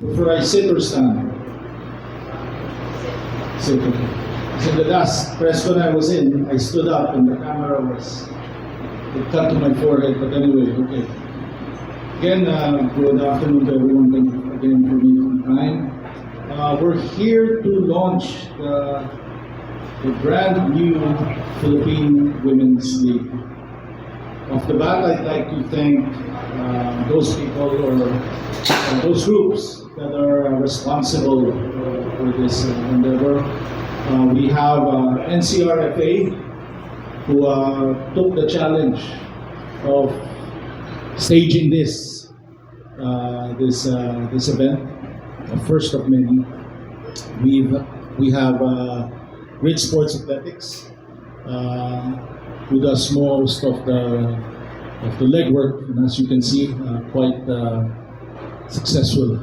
Prefer I sit or stand? Sit, okay. So the last press con I was in, I stood up and the camera was, it cut to my forehead, but anyway, okay. Again, good afternoon to everyone. Thank you again for making time. We're here to launch the brand new Philippine Women's League. Off the bat, I'd like to thank those people or those groups that are responsible for this endeavor. We have NCRFA, who took the challenge of staging this event, the first of many. We have Grid Sports Athletics, who does most of the legwork, and as you can see, quite successful.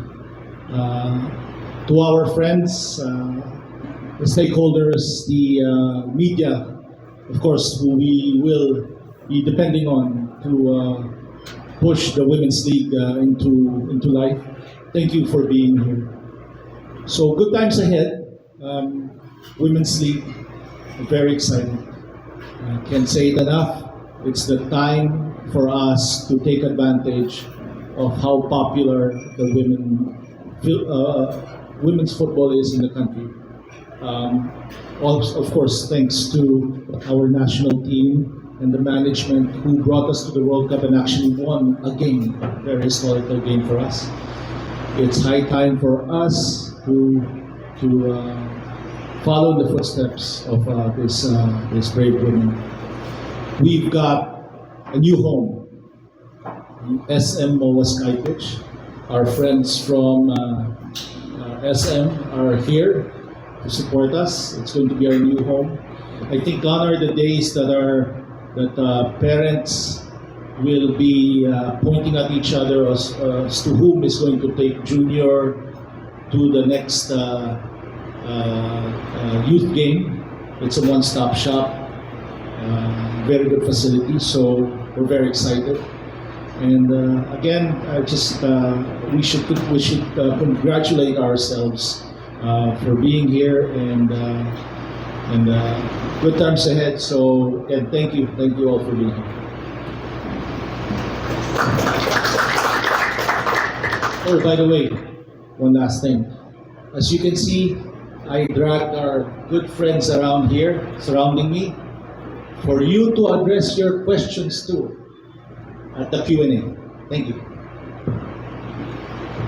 To our friends, the stakeholders, the media, of course, who we will be depending on to push the Women's League into life. Thank you for being here. So good times ahead. Women's League, very exciting. Can't say it enough. It's the time for us to take advantage of how popular the women's football is in the country. Also, of course, thanks to our national team and the management who brought us to the World Cup and actually won a game, a very historical game for us. It's high time for us to follow the footsteps of this brave women. We've got a new home, SM MOA Sky Pitch. Our friends from SM are here to support us. It's going to be our new home. I think gone are the days that parents will be pointing at each other as to whom is going to take junior to the next youth game. It's a one-stop shop, very good facility, so we're very excited. And again, we should congratulate ourselves for being here and good times ahead. So, and thank you all for being here. Oh, by the way, one last thing. As you can see, I dragged our good friends around here, surrounding me, for you to address your questions to at the Q&A. Thank you.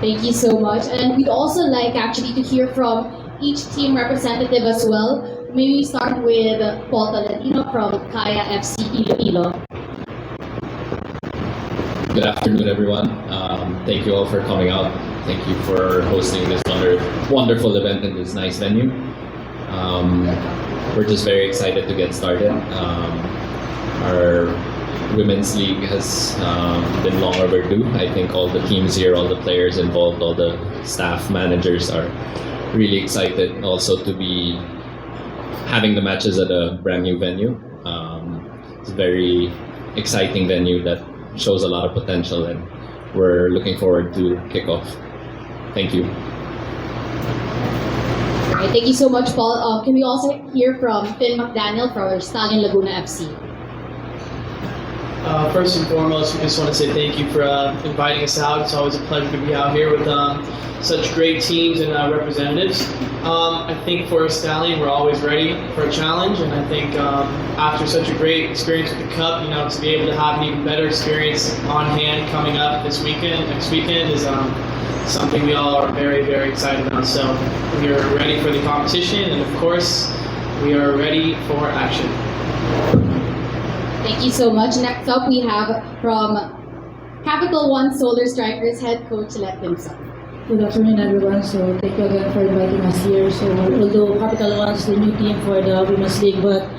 Thank you so much. And we'd also like actually to hear from each team representative as well. Maybe we start with Paul Tolentino from Kaya FC Iloilo. Good afternoon, everyone. Thank you all for coming out. Thank you for hosting this wonderful event in this nice venue. We're just very excited to get started. Our Women's League has been long overdue. I think all the teams here, all the players involved, all the staff, managers are really excited also to be having the matches at a brand new venue. It's a very exciting venue that shows a lot of potential, and we're looking forward to kickoff. Thank you. All right, thank you so much, Paul. Can we also hear from Finn McDaniel from Stallion Laguna FC? First and foremost, we just want to say thank you for inviting us out. It's always a pleasure to be out here with such great teams and representatives. I think for Stallion, we're always ready for a challenge, and I think after such a great experience with the Cup, to be able to have an even better experience on hand coming up next weekend is something we all are very, very excited about. So we are ready for the competition, and of course, we are ready for action. Thank you so much. Next up, we have from Capital One Solar Strikers head coach Let Timson. Good afternoon, everyone. So thank you again for inviting us here. So although Capital One is the new team for the Women's League, but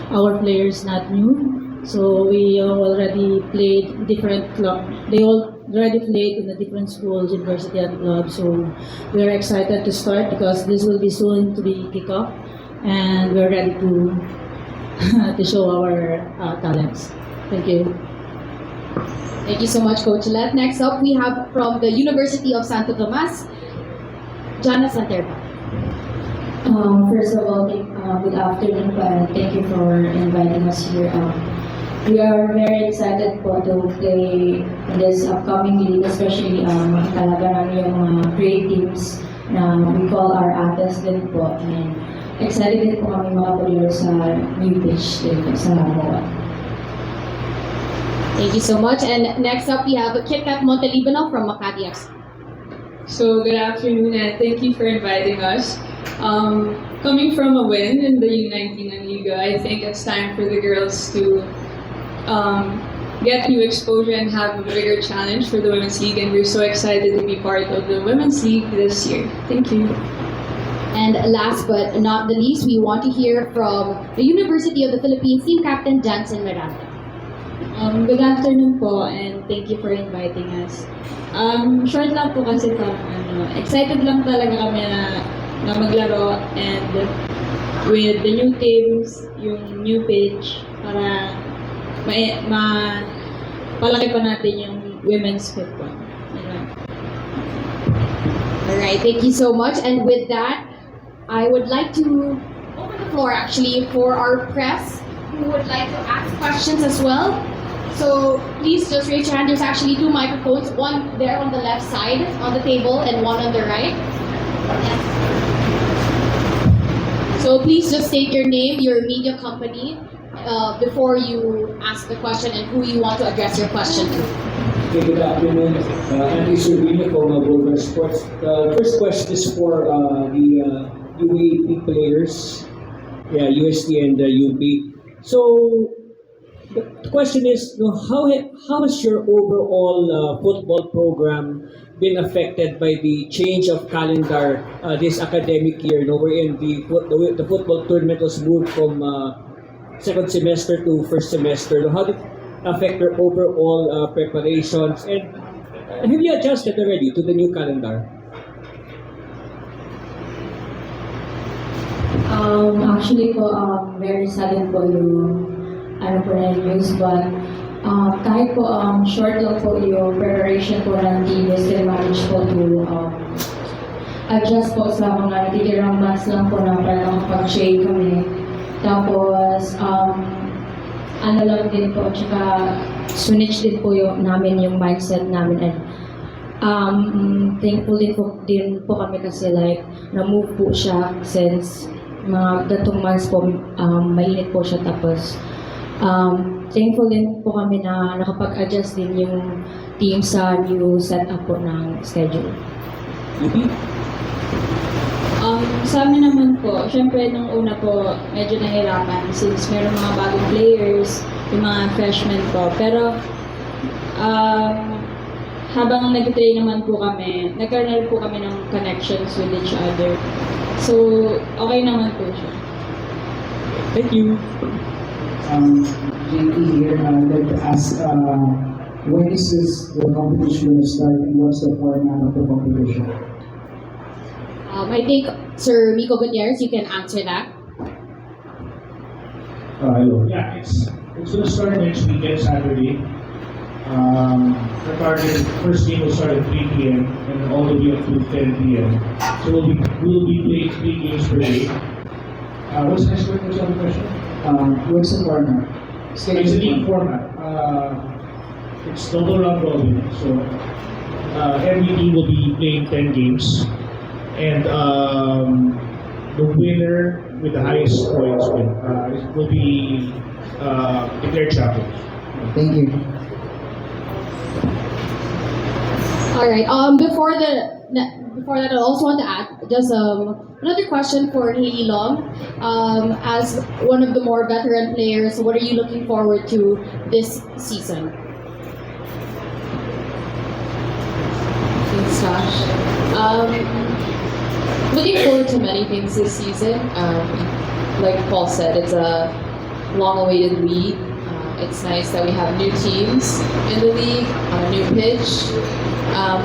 our players not new. So we already played different club. They already played in the different schools, university and club. So we are excited to start because this will be soon to be kick off, and we're ready to to show our talents. Thank you. Thank you so much, Coach Let. Next up, we have from the University of Santo Tomas, Jana Santerba. First of all, good afternoon po, and thank you for inviting us here. We are very excited po to play in this upcoming league, especially talaga namin yung mga great teams na we call our athletes din po. And excited din po kami mga players sa new pitch din po sa Moa. Thank you so much. And next up, we have Kit Kat Montelibano from Makati FC. So good afternoon and thank you for inviting us. Coming from a win in the U19 and Liga, I think it's time for the girls to get new exposure and have a bigger challenge for the Women's League, and we're so excited to be part of the Women's League this year. Thank you. And last but not the least, we want to hear from the University of the Philippines team captain Jansen Miranda. Good afternoon po and thank you for inviting us. Short lang po kasi parang excited lang talaga kami na maglaro and with the new teams, yung new pitch para palaki pa natin yung women's football. Alright, thank you so much. And with that, I would like to open the floor actually for our press who would like to ask questions as well. So please just raise your hand. There's actually 2 microphones, one there on the left side on the table and one on the right. Yes. So please just state your name, your media company, before you ask the question and who you want to address your question to. Okay, good afternoon. Andy Servino from Global Sports. First question is for the UAP players, UST and UP. So the question is, how has your overall football program been affected by the change of calendar this academic year, wherein the football tournament was moved from second semester to first semester? How did it affect your overall preparations? And have you adjusted already to the new calendar? Actually po, very sudden po yung po na news, but kahit po short lang po yung preparation po ng team, we still manage po to adjust po sa mga natitirang months lang po na para makapag-shade kami. Tapos, lang din po, tsaka switch din po namin yung mindset namin, and thankful din po kami kasi na-move po siya since mga datong months po, mainit po siya, tapos thankful din po kami na nakapag-adjust din yung team sa new setup po ng schedule. Sa amin naman po, syempre nung una po, medyo nahirapan since meron mga bagong players, yung mga freshmen po. Pero habang nag-train naman po kami, nagkaroon po kami ng connections with each other. So, okay naman po siya. Thank you. JP here, I'd like to ask, when is the competition going to start and what's the format of the competition? I think Sir Miko Gutierrez, you can answer that. Hello. Yeah, it's going to start next weekend, Saturday. The target first game will start at 3 p.m. and all the way up to 10 p.m. So we'll be playing 3 games per day. What's the next question? What's the format? It's a league format. It's double round robin. So every team will be playing 10 games, and the winner with the highest points will be declared champions. Thank you. All right. Before that, I also want to add just another question for Hailey Long. As one of the more veteran players, what are you looking forward to this season? Thanks, Josh. Looking forward to many things this season. Like Paul said, it's a long-awaited league. It's nice that we have new teams in the league on a new pitch.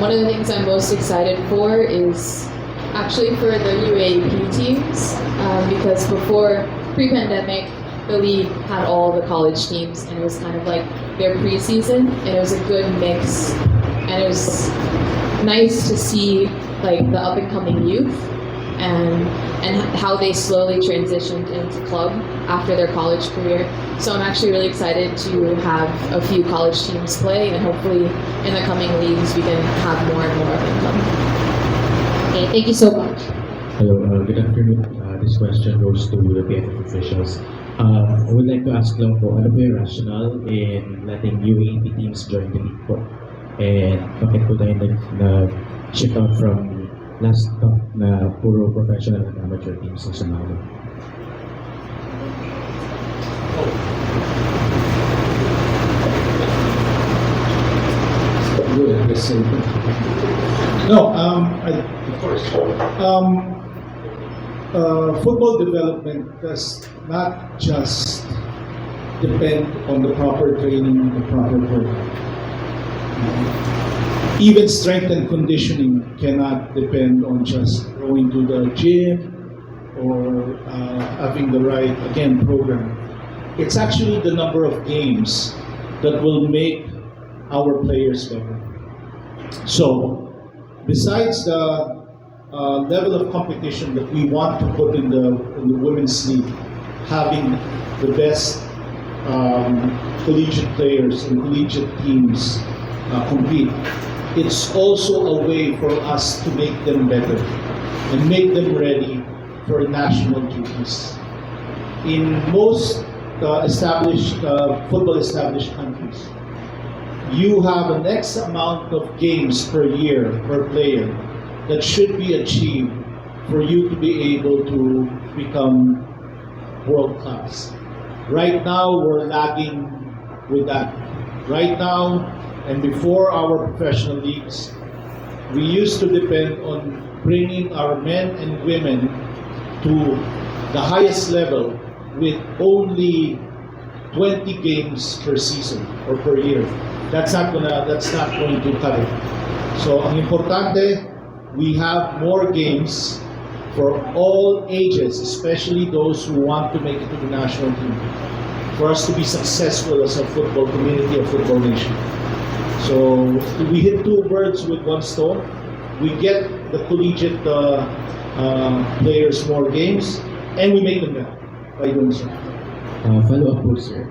One of the things I'm most excited for is actually for the UAP teams, because before, pre-pandemic, the league had all the college teams, and it was kind of like their preseason, and it was a good mix, and it was nice to see like the up and coming youth and how they slowly transitioned into club after their college career. So I'm actually really excited to have a few college teams play, and hopefully in the coming leagues we can have more and more of them. Okay, thank you so much. Hello, good afternoon. This question goes to the PFF officials. I would like to ask lang po, ano po yung rationale in letting UAAP teams join the league po? And bakit po tayo nag-shift out from last cup na puro professional and amateur teams na sumali? Good, let's say. No, of course. Football development does not just depend on the proper training, the proper program. Even strength and conditioning cannot depend on just going to the gym or having the right, again, program. It's actually the number of games that will make our players better. So, besides the level of competition that we want to put in the women's league, having the best collegiate players and collegiate teams compete, it's also a way for us to make them better and make them ready for national duties. In most established football established countries, you have an X amount of games per year per player that should be achieved for you to be able to become world class. Right now, we're lagging with that. Right now, and before our professional leagues, we used to depend on bringing our men and women to the highest level with only 20 games per season or per year. That's not going to cut it. So, ang importante, we have more games for all ages, especially those who want to make it to the national team, for us to be successful as a football community, a football nation. So we hit two birds with one stone. We get the collegiate players more games, and we make them better by doing so. Follow up po, sir.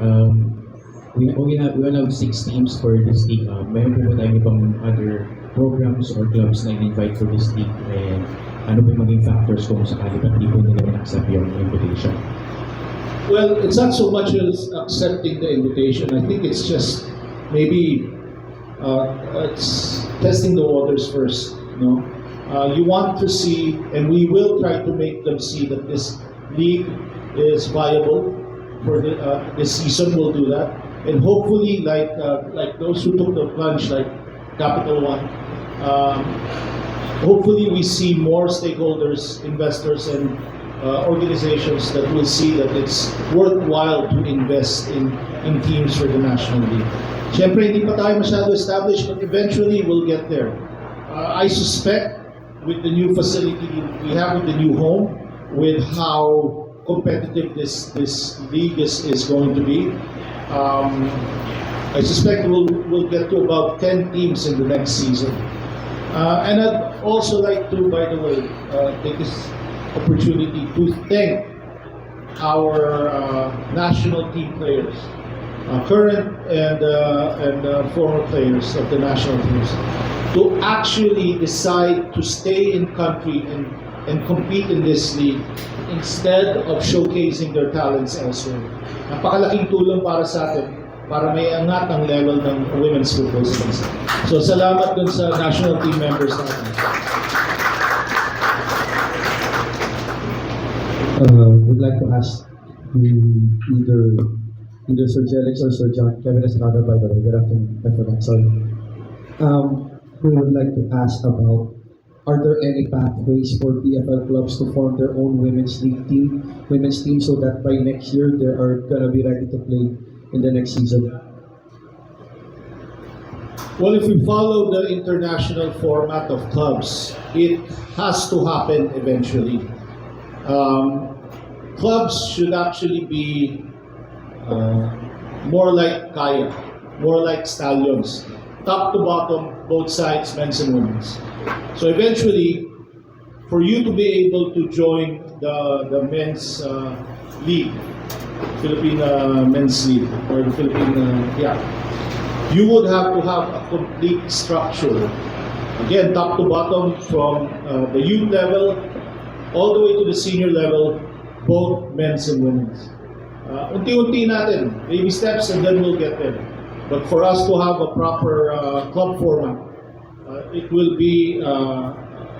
We only have 6 teams for this league. Mayroon po ba tayong ibang other programs or clubs na invite for this league, and ano po yung maging factors kung sakali pa hindi po nila na-accept yung invitation? Well, it's not so much as accepting the invitation. I think it's just maybe it's testing the waters first. You know, you want to see, and we will try to make them see that this league is viable for this season. We'll do that, and hopefully, like those who took the plunge, like Capital One. Hopefully, we see more stakeholders, investors, and organizations that will see that it's worthwhile to invest in teams for the National League. Siyempre, hindi pa tayo masyado established, but eventually we'll get there. I suspect with the new facility we have with the new home, with how competitive this league is going to be, I suspect we'll get to about 10 teams in the next season. And I'd also like to, by the way, take this opportunity to thank our national team players, current and former players of the national teams, to actually decide to stay in country and compete in this league instead of showcasing their talents elsewhere. Napakalaking tulong para sa atin, para may angat ang level ng women's football sa bansa. So salamat dun sa national team members natin. Would like to ask either Sir Jelix or Sir John, Kevin Estrada, by the way, good afternoon, I forgot, sorry. We would like to ask about, are there any pathways for PFL clubs to form their own women's team, so that by next year they are gonna be ready to play in the next season? Well, if we follow the international format of clubs, it has to happen eventually. Clubs should actually be more like Kaya, more like stallions. top to bottom, both sides, men's and women's. So eventually, for you to be able to join the men's league, Philippine Men's League, or the Philippine, you would have to have a complete structure. Again, top to bottom, from the youth level all the way to the senior level, both men's and women's. Unti-unti natin, baby steps, and then we'll get there. But for us to have a proper club format, it will be a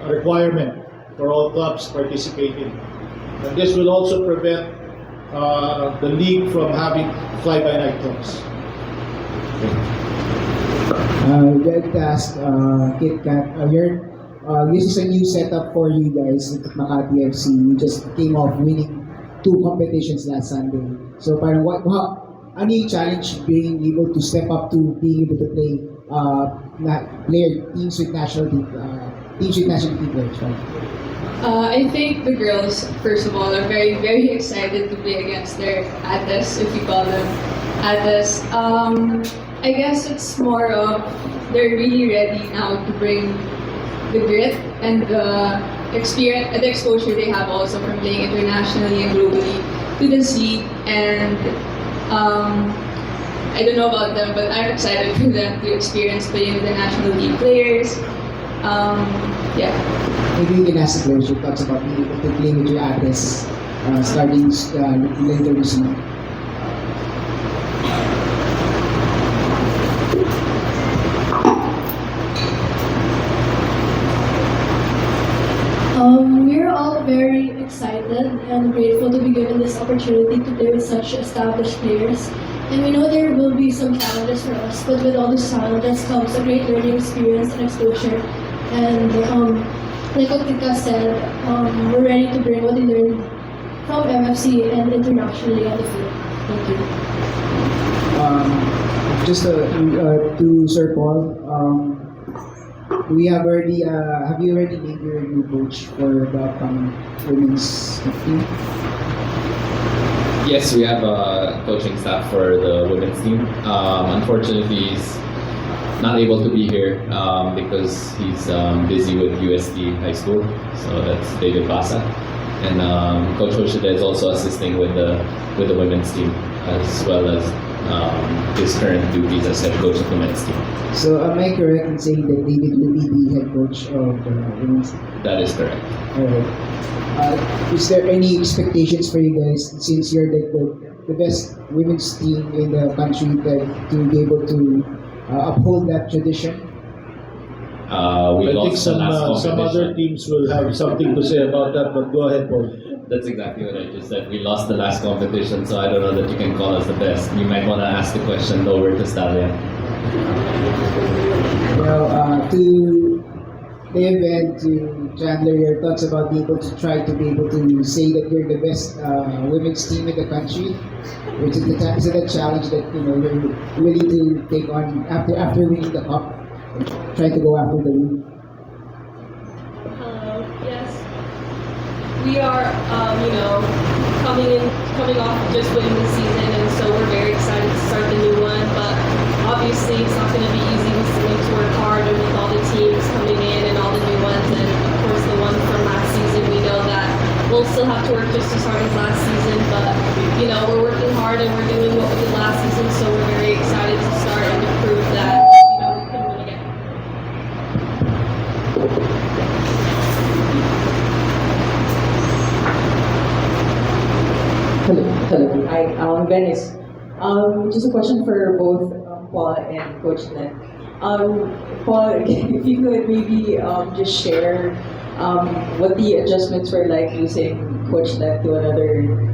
requirement for all clubs participating. And this will also prevent the league from having fly-by-night clubs. I'd like to ask Kit Kat, this is a new setup for you guys at Makati FC. You just came off winning 2 competitions last Sunday. So parang ano yung challenge being able to step up to being able to play teams with national team players, right? I think the girls, first of all, are very, very excited to play against their ates, if you call them ates. I guess it's more of they're really ready now to bring the grit and the experience, the exposure they have also from playing internationally and globally to this league. And I don't know about them, but I'm excited for them to experience playing with the national league players. Yeah. Maybe you can ask the players who talks about being able to play with your ates starting later this month. We're all very excited and grateful to be given this opportunity to play with such established players. And we know there will be some challenges for us, but with all this challenges comes a great learning experience and exposure. And like what Kika said, we're ready to bring what we learned from MFC and internationally on the field. Thank you. Just to Sir Paul, we have already have you already named your new coach for the upcoming women's team? Yes, we have a coaching staff for the women's team. Unfortunately, he's not able to be here because he's busy with UST High School. So that's David Basa. And Coach Hoshide is also assisting with the women's team, as well as his current duties as head coach of the men's team. So am I correct in saying that David will be the head coach of the women's team? That is correct. Is there any expectations for you guys, since you're the best women's team in the country, to be able to uphold that tradition? We I think lost the last some other competition. teams will have something to say about that, but go ahead, Paul. That's exactly what I just said. We lost the last competition, so I don't know that you can call us the best. You might want to ask the question over to Stallion. To the event, to Chandler, your thoughts about being able to try to be able to say that you're the best women's team in the country? Is it a challenge that you're willing to take on after winning the cup? Try to go after the league. Yes. We are, coming off just winning the season, and so we're very excited to start the new one. But obviously, it's not going to be easy. We still need to work hard, and with all the teams coming in and all the new ones, and of course the one from last season, we know that we'll still have to work just as hard as last season. But we're working hard and we're doing what we did last season, so we're very excited to start and to prove that we can win again. Hello. Hi, I'm Venice. Just a question for both Paul and Coach Ned. Paul, if you could maybe just share what the adjustments were like losing Coach Ned to another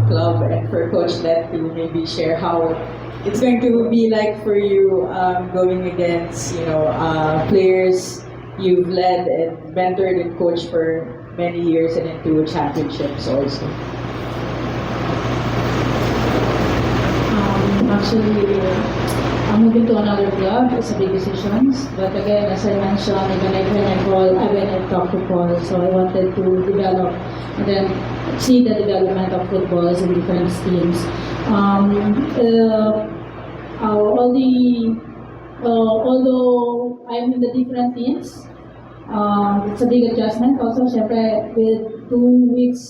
club, and for Coach Ned to maybe share how it's going to be like for you going against players you've led and mentored and coached for many years and into championships also. Actually, moving to another club is a big decision. But again, as I mentioned, when I talked to Paul, so I wanted to develop and then see the development of footballs in different teams. All the although I'm in the different teams, it's a big adjustment. Also, syempre, with 2 weeks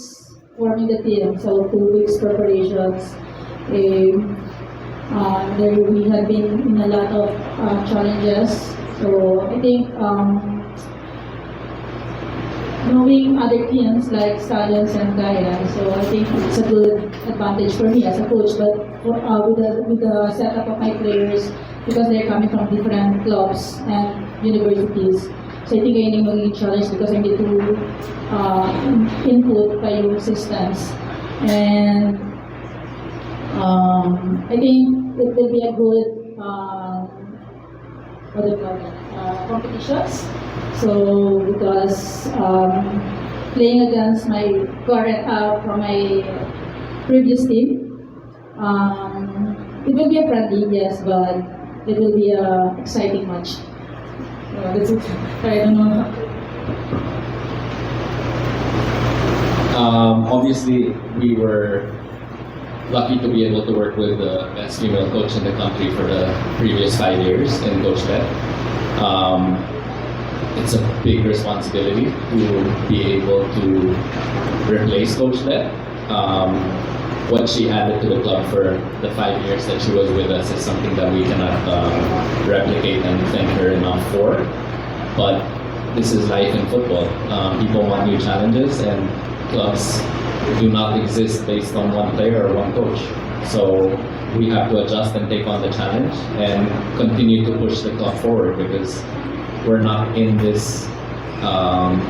forming the team, so 2 weeks preparations. There we have been in a lot of challenges. So I think knowing other teams like Stallions and Gaya, so I think it's a good advantage for me as a coach. But with the setup of my players, because they're coming from different clubs and universities, so I think I need magiging challenge because I need to input pa yung systems. And I think it will be a good what do you call that? Competitions. So because playing against my current from my previous team, it will be a friendly, yes, but it will be a exciting match. That's it. I don't know. Obviously, we were lucky to be able to work with the best female coach in the country for the previous 5 years in Coach Bet. It's a big responsibility to be able to replace Coach Bet. What she added to the club for the 5 years that she was with us is something that we cannot replicate and thank her enough for. But this is life in football. People want new challenges, and clubs do not exist based on one player or one coach. So we have to adjust and take on the challenge and continue to push the club forward, because we're not in this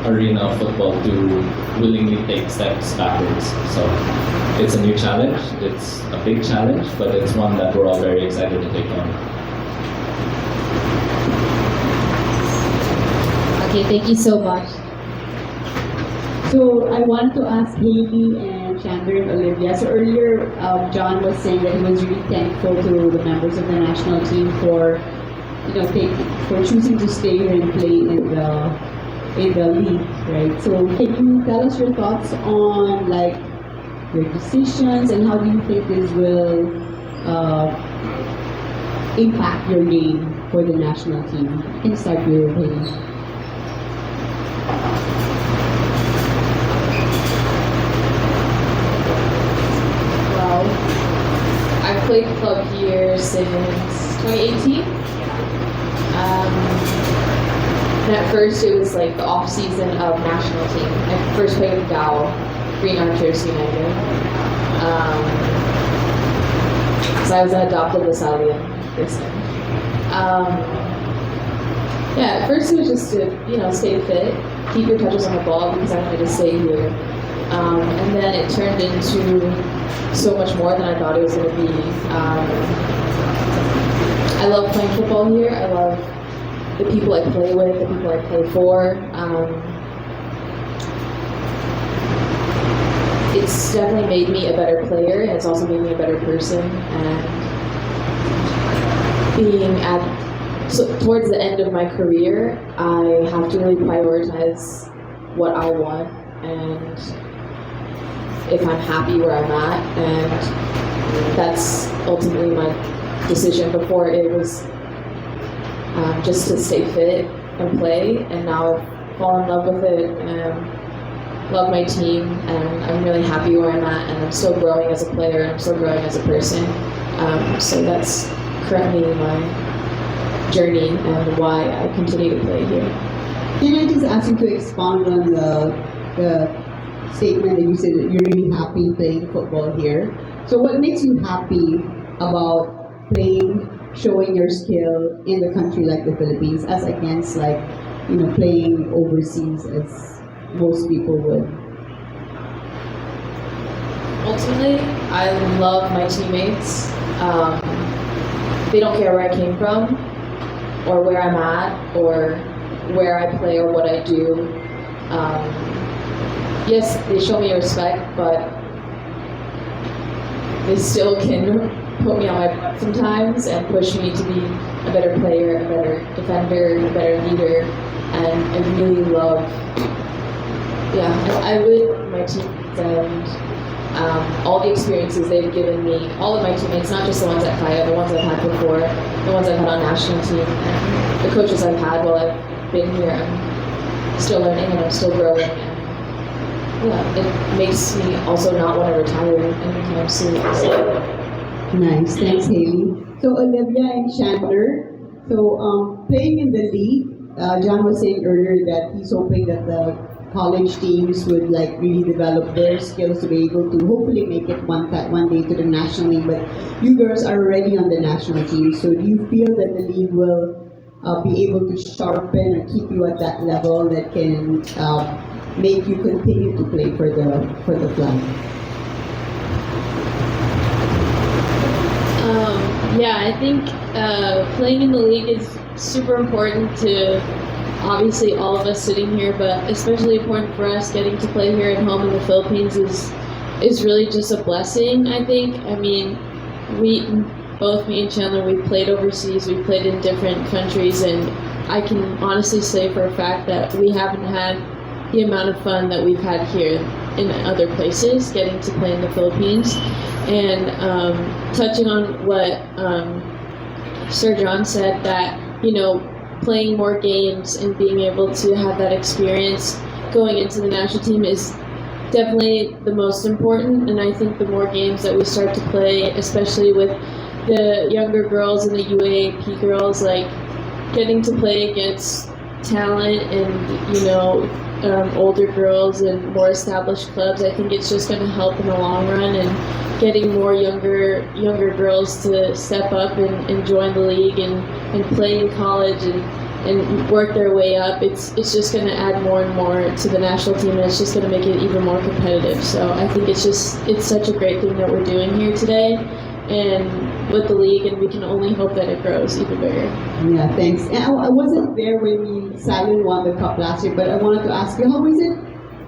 arena of football to willingly take steps backwards. So it's a new challenge, it's a big challenge, but it's one that we're all very excited to take on. Okay, thank you so much. So I want to ask Haley and Chandler and Olivia. So earlier, John was saying that he was really thankful to the members of the national team for, for choosing to stay here and play in the league, right? So can you tell us your thoughts on your decisions, and how do you think this will impact your game for the national team? You can start with Haley. I've played club here since 2018. And at first it was like the off season of national team. I first played with Dow, Green Archers United. So I was an adopted Lasallian person. Yeah, at first it was just to, stay fit, keep your touches on the ball because I wanted to stay here. And then it turned into so much more than I thought it was going to be. I love playing football here. I love the people I play with, the people I play for. It's definitely made me a better player, and it's also made me a better person. And being towards the end of my career, I have to really prioritize what I want and if I'm happy where I'm at, and that's ultimately my decision. Before it was just to stay fit and play, and now I've fallen in love with it and love my team, and I'm really happy where I'm at, and I'm still growing as a player, and I'm still growing as a person. So that's currently my journey and why I continue to play here. Can I just ask you to expound on the statement that you said that you're really happy playing football here? So what makes you happy about playing, showing your skill in a country like the Philippines as against playing overseas as most people would? Ultimately, I love my teammates. They don't care where I came from or where I'm at or where I play or what I do. Yes, they show me respect, but they still can put me on my butt sometimes and push me to be a better player, a better defender, a better leader. And I really love, I really love my teammates, and all the experiences they've given me, all of my teammates, not just the ones at Kaya, the ones I've had before, the ones I've had on national team, and the coaches I've had while I've been here. I'm still learning and I'm still growing. And yeah, it makes me also not want to retire anytime soon. So. Nice, thanks Haley. So Olivia and Chandler, so playing in the league, John was saying earlier that he's hoping that the college teams would like really develop their skills to be able to hopefully make it one day to the national league. But you girls are already on the national team, so do you feel that the league will be able to sharpen or keep you at that level that can make you continue to play for the flag? Yeah, I think playing in the league is super important to obviously all of us sitting here, but especially important for us getting to play here at home in the Philippines is really just a blessing, I think. I mean, both me and Chandler, we've played overseas, we've played in different countries, and I can honestly say for a fact that we haven't had the amount of fun that we've had here in other places, getting to play in the Philippines. And touching on what Sir John said, that, you know, playing more games and being able to have that experience going into the national team is definitely the most important. And I think the more games that we start to play, especially with the younger girls and the UAAP girls, like getting to play against talent and, you know, older girls and more established clubs, I think it's just going to help in the long run, and getting more younger girls to step up and join the league and play in college and work their way up. It's just going to add more and more to the national team, and it's just going to make it even more competitive. So I think it's such a great thing that we're doing here today and with the league, and we can only hope that it grows even bigger. Yeah, thanks. And I wasn't there when Silent won the cup last year, but I wanted to ask you,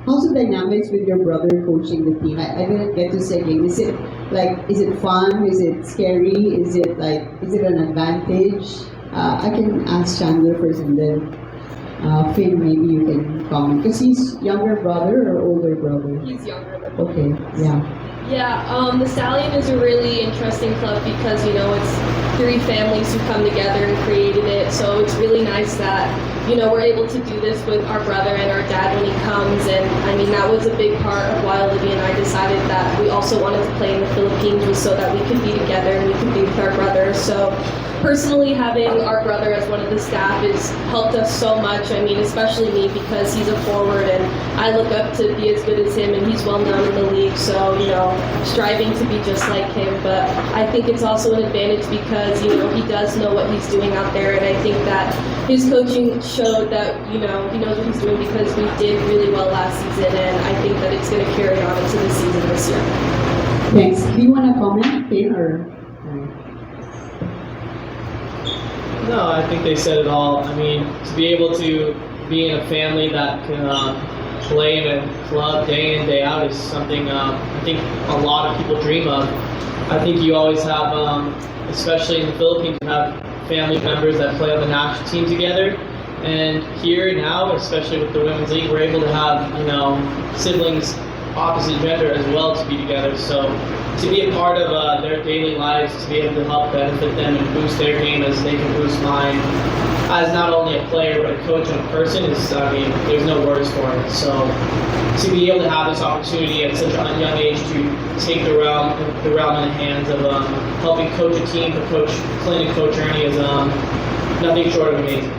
how's the dynamics with your brother coaching the team? I didn't get to say a game. Is it fun? Is it scary? Is it an advantage? I can ask Chandler first, and then Finn, maybe you can comment. Because he's younger brother or older brother? He's younger. Okay, yeah. Yeah, the Stallion is a really interesting club because, you know, it's 3 families who come together and created it. So it's really nice that, you know, we're able to do this with our brother and our dad when he comes. And I mean, that was a big part of why Olivia and I decided that we also wanted to play in the Philippines, was so that we could be together and we could be with our brother. So personally, having our brother as one of the staff has helped us so much. I mean, especially me, because he's a forward and I look up to be as good as him, and he's well known in the league. So, you know, striving to be just like him. But I think it's also an advantage because, you know, he does know what he's doing out there. And I think that his coaching showed that, you know, he knows what he's doing because we did really well last season. And I think that it's going to carry on into the season this year. Thanks. Do you want to comment, Finn, or? No, I think they said it all. I mean, to be able to be in a family that can play in a club day in, day out is something I think a lot of people dream of. I think you always have, especially in the Philippines, you have family members that play on the national team together. And here now, especially with the Women's League, we're able to have, you know, siblings opposite gender as well to be together. So to be a part of their daily lives, to be able to help benefit them and boost their game as they can boost mine, as not only a player but a coach and a person, is, I mean, there's no words for it. So to be able to have this opportunity at such a young age to take the realm in the hands of helping coach a team, for Coach Clint and Coach Ernie, is nothing short of amazing.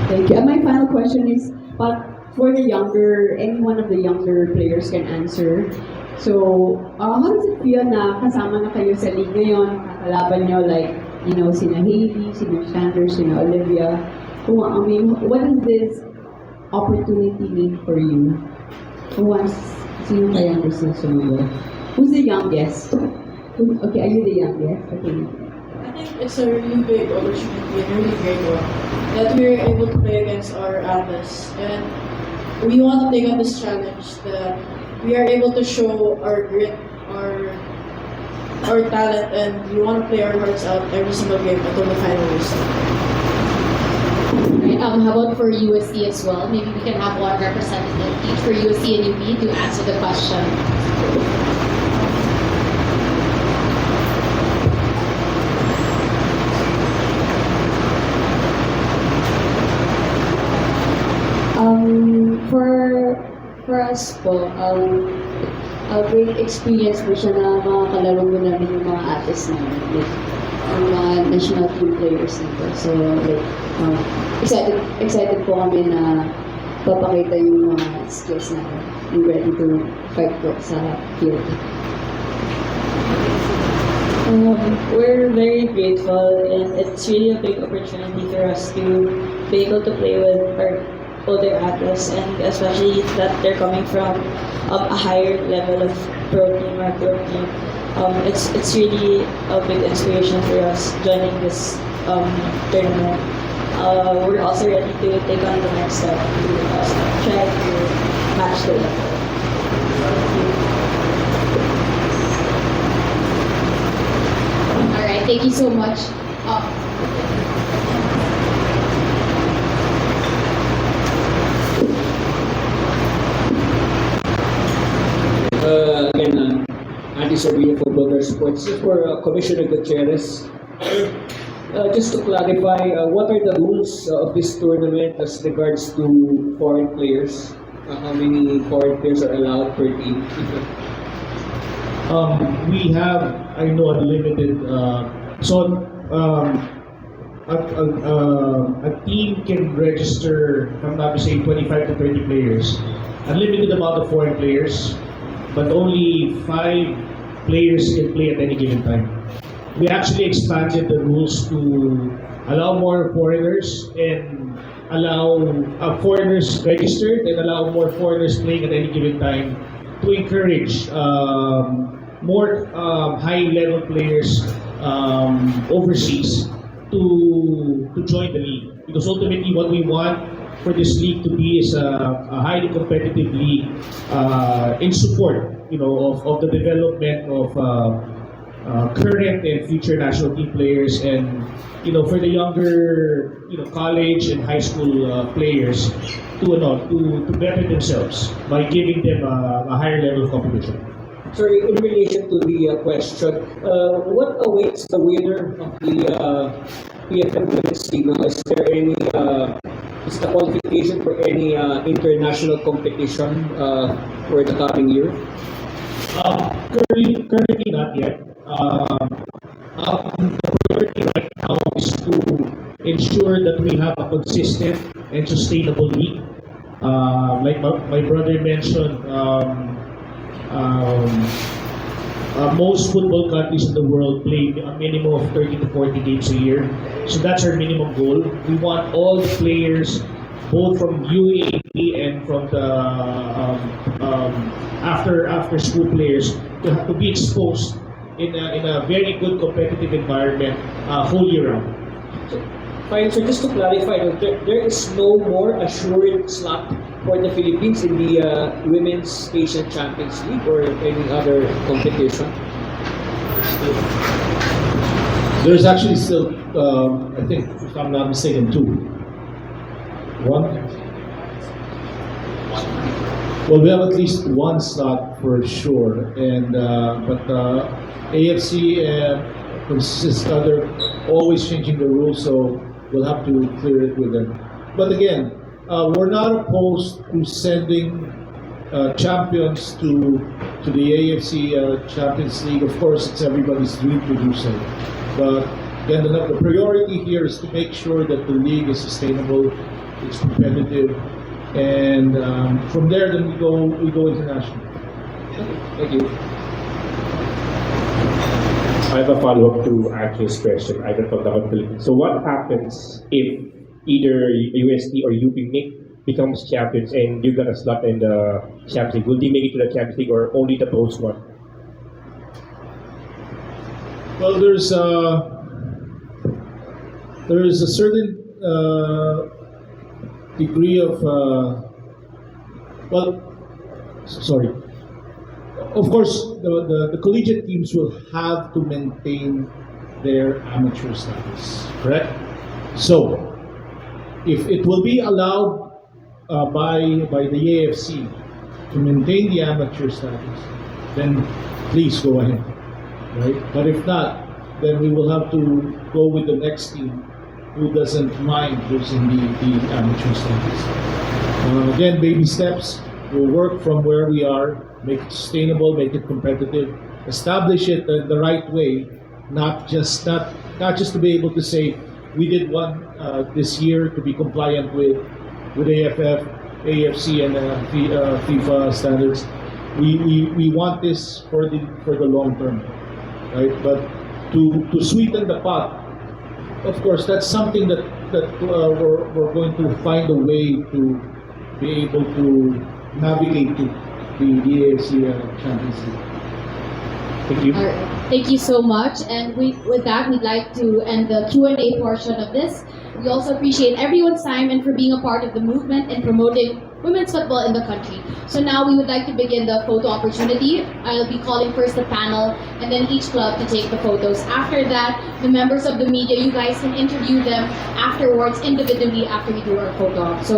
Thank you. And my final question is, but for the younger, any one of the younger players can answer. So, how does it feel na kasama na kayo sa league ngayon, kakalaban nyo, like, you know, sina Hailey, sina Chandler, sina Olivia? I mean, what does this opportunity mean for you? Sino kaya gusto sumunod? Who's the youngest? Okay, are you the youngest? Okay. I think it's a really big opportunity and a really great one that we're able to play against our adults, and we want to take on this challenge that we are able to show our grit, our talent, and we want to play our hearts out every single game until the final whistle. Right, how about for USC as well? Maybe we can have one representative each for USC and UP to answer the question. for us po, a great experience po siya na makakalaro mo namin yung mga athletes namin. Like, yung mga national team players nito. So, like, excited po kami na papakita yung mga skills namin. And ready to fight po sa field. We're very grateful, and it's really a big opportunity for us to be able to play with our older athletes, and especially that they're coming from a higher level of pro team or club team. It's really a big inspiration for us joining this tournament. We're also ready to take on the next step to try to match the level. All right, thank you so much. Again, Andy Sabina for Blogger Sports. Just for Commissioner Gutierrez, just to clarify, what are the rules of this tournament as regards to foreign players? How many foreign players are allowed per team? We have, I know, unlimited. A team can register, if I'm not mistaken, 25 to 30 players. Unlimited amount of foreign players, but only 5 players can play at any given time. We actually expanded the rules to allow more foreigners and allow foreigners registered and allow more foreigners playing at any given time to encourage more high-level players overseas to join the league. Because ultimately, what we want for this league to be is a highly competitive league in support, of the development of current and future national team players, and for the younger, college and high school players to better themselves by giving them a higher level of competition. Sorry, in relation to the question, what awaits the winner of the PFF Women's League? Is there any is the qualification for any international competition for the coming year? Currently not yet. The priority right now is to ensure that we have a consistent and sustainable league. Like my brother mentioned, most football countries in the world play a minimum of 30 to 40 games a year. So that's our minimum goal. We want all the players, both from UAAP and from the after school players, to be exposed in a very good competitive environment whole year round. Fine, so just to clarify, there is no more assured slot for the Philippines in the Women's Asian Champions League or any other competition? There's actually still, I think, if I'm not mistaken, 2. One? Well, we have at least 1 slot for sure, and but AFC they're always changing the rules, so we'll have to clear it with them. But again, we're not opposed to sending champions to the AFC Champions League. Of course, it's everybody's dream to do so. But again, the priority here is to make sure that the league is sustainable, it's competitive, and from there, then we go international. Thank you. I have a follow-up to Andrew's question. I don't talk about Philippines. So what happens if either UST or UP becomes champions and you got a slot in the Champions League? Will they make it to the Champions League or only the post one? Well, there's a certain degree of sorry. Of course, the collegiate teams will have to maintain their amateur status, correct? So, if it will be allowed by the AFC to maintain the amateur status, then please go ahead, right? But if not, then we will have to go with the next team who doesn't mind losing the amateur status. Again, baby steps. We'll work from where we are, make it sustainable, make it competitive, establish it the right way, not just to be able to say we did one this year to be compliant with AFF, AFC, and FIFA standards. We want this for the long term, right? But to sweeten the pot, of course, that's something that we're going to find a way to be able to navigate to the AFC Champions League. Thank you. All right. Thank you so much. And with that, we'd like to end the Q&A portion of this. We also appreciate everyone's time and for being a part of the movement and promoting women's football in the country. So now we would like to begin the photo opportunity. I'll be calling first the panel and then each club to take the photos. After that, the members of the media, you guys can interview them afterwards individually after we do our photo op. So